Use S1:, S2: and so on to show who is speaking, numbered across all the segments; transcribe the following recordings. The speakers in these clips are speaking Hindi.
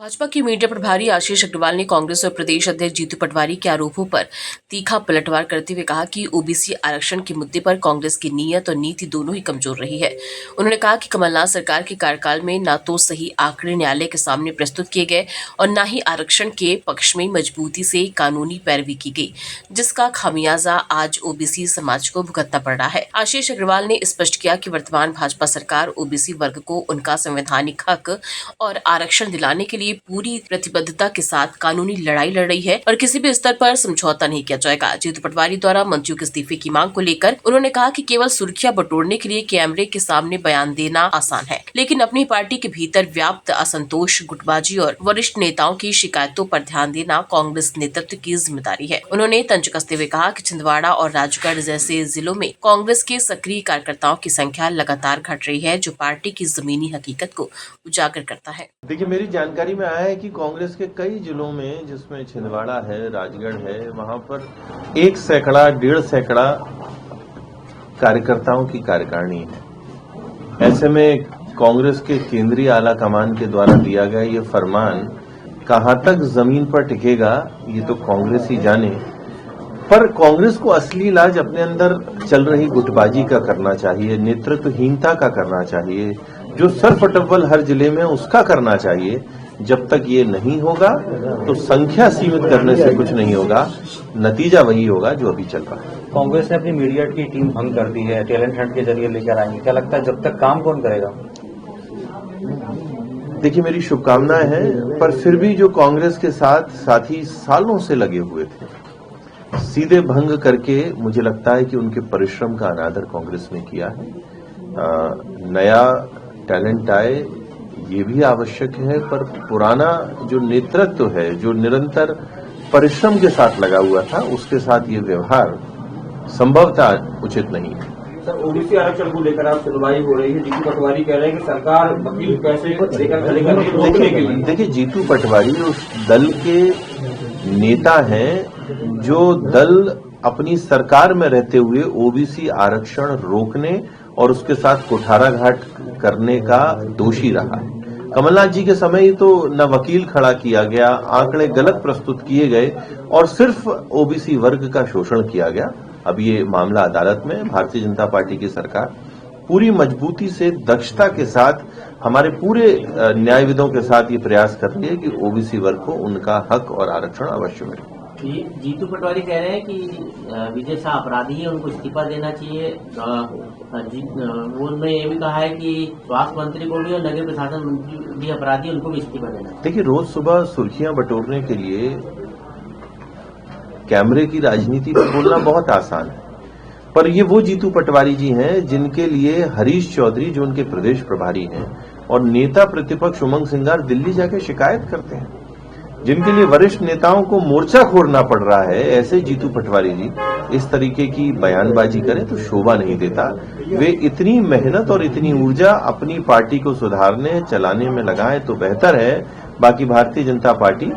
S1: भाजपा के मीडिया प्रभारी आशीष अग्रवाल ने कांग्रेस और प्रदेश अध्यक्ष जीतू पटवारी के आरोपों पर तीखा पलटवार करते हुए कहा कि ओबीसी आरक्षण के मुद्दे पर कांग्रेस की नीयत और नीति दोनों ही कमजोर रही है। उन्होंने कहा कि कमलनाथ सरकार के कार्यकाल में न तो सही आंकड़े न्यायालय के सामने प्रस्तुत किए गए और न ही आरक्षण के पक्ष में मजबूती से कानूनी पैरवी की गई, जिसका खामियाजा आज ओबीसी समाज को भुगतना पड़ रहा है। आशीष अग्रवाल ने स्पष्ट किया कि वर्तमान भाजपा सरकार ओबीसी वर्ग को उनका संवैधानिक हक और आरक्षण दिलाने के लिए पूरी प्रतिबद्धता के साथ कानूनी लड़ाई लड़ रही है और किसी भी स्तर पर समझौता नहीं किया जाएगा। जीतू पटवारी द्वारा मंत्रियों के इस्तीफे की मांग को लेकर उन्होंने कहा कि केवल सुर्खियां बटोरने के लिए कैमरे के सामने बयान देना आसान है, लेकिन अपनी पार्टी के भीतर व्याप्त असंतोष, गुटबाजी और वरिष्ठ नेताओं की शिकायतों पर ध्यान देना कांग्रेस नेतृत्व की जिम्मेदारी है। उन्होंने तंज कसते हुए कहा कि छिंदवाड़ा और राजगढ़ जैसे जिलों में कांग्रेस के सक्रिय कार्यकर्ताओं की संख्या लगातार घट रही है, जो पार्टी की जमीनी हकीकत को उजागर करता है।
S2: देखिए, मेरी जानकारी में आया है कि कांग्रेस के कई जिलों में, जिसमें छिंदवाड़ा है, राजगढ़ है, वहां पर 1 सैकड़ा 1.5 सैकड़ा कार्यकर्ताओं की कार्यकारिणी है। ऐसे में कांग्रेस के केंद्रीय आला कमान के द्वारा दिया गया ये फरमान कहां तक जमीन पर टिकेगा ये तो कांग्रेस ही जाने, पर कांग्रेस को असली इलाज अपने अंदर चल रही गुटबाजी का करना चाहिए, नेतृत्वहीनता का करना चाहिए, जो सरफटव्वल हर जिले में उसका करना चाहिए। जब तक ये नहीं होगा तो संख्या सीमित करने से कुछ नहीं होगा, नतीजा वही होगा जो अभी चल रहा है।
S3: कांग्रेस ने अपनी मीडिया की टीम भंग कर दी है, टैलेंट हंट के जरिए लेकर आएंगे, क्या लगता है जब तक काम कौन करेगा?
S2: देखिए, मेरी शुभकामनाएं हैं, पर फिर भी जो कांग्रेस के साथ साथी सालों से लगे हुए थे, सीधे भंग करके मुझे लगता है कि उनके परिश्रम का अनादर कांग्रेस ने किया है। नया टैलेंट आए ये भी आवश्यक है, पर पुराना जो नेतृत्व है, जो निरंतर परिश्रम के साथ लगा हुआ था, उसके साथ ये व्यवहार संभवतः उचित नहीं है।
S3: सर, ओबीसी आरक्षण को लेकर आप सुनवाई हो रही है, जीतू पटवारी कह रहे हैं कि सरकार वकील पैसे को लेकर खड़ेगा रोकने के लिए।
S2: देखिए, जीतू पटवारी उस दल के नेता हैं जो दल अपनी सरकार में रहते हुए ओबीसी आरक्षण रोकने और उसके साथ कुठाराघात करने का दोषी रहा है। कमलनाथ जी के समय ही तो न वकील खड़ा किया गया, आंकड़े गलत प्रस्तुत किए गए और सिर्फ ओबीसी वर्ग का शोषण किया गया। अब ये मामला अदालत में, भारतीय जनता पार्टी की सरकार पूरी मजबूती से, दक्षता के साथ, हमारे पूरे न्यायविदों के साथ ये प्रयास कर रही है कि ओबीसी वर्ग को उनका हक और आरक्षण अवश्य मिले।
S4: जीतू पटवारी कह रहे हैं कि विजय शाह अपराधी है, उनको इस्तीफा देना चाहिए। उन्होंने ये भी कहा है कि स्वास्थ्य मंत्री को भी और नगर प्रशासन मंत्री भी अपराधी, उनको भी इस्तीफा देना चाहिए।
S2: देखिए, रोज सुबह सुर्खियां बटोरने के लिए कैमरे की राजनीति पर बोलना बहुत आसान है, पर ये वो जीतू पटवारी जी हैं जिनके लिए हरीश चौधरी, जो उनके प्रदेश प्रभारी हैं, और नेता प्रतिपक्ष उमंग सिंगार दिल्ली जाकर शिकायत करते हैं, जिनके लिए वरिष्ठ नेताओं को मोर्चा खोलना पड़ रहा है। ऐसे जीतू पटवारी जी इस तरीके की बयानबाजी करें तो शोभा नहीं देता। वे इतनी मेहनत और इतनी ऊर्जा अपनी पार्टी को सुधारने, चलाने में लगाएं तो बेहतर है। बाकी भारतीय जनता पार्टी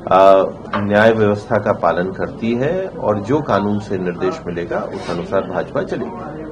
S2: न्याय व्यवस्था का पालन करती है और जो कानून से निर्देश मिलेगा उस अनुसार भाजपा चलेगी।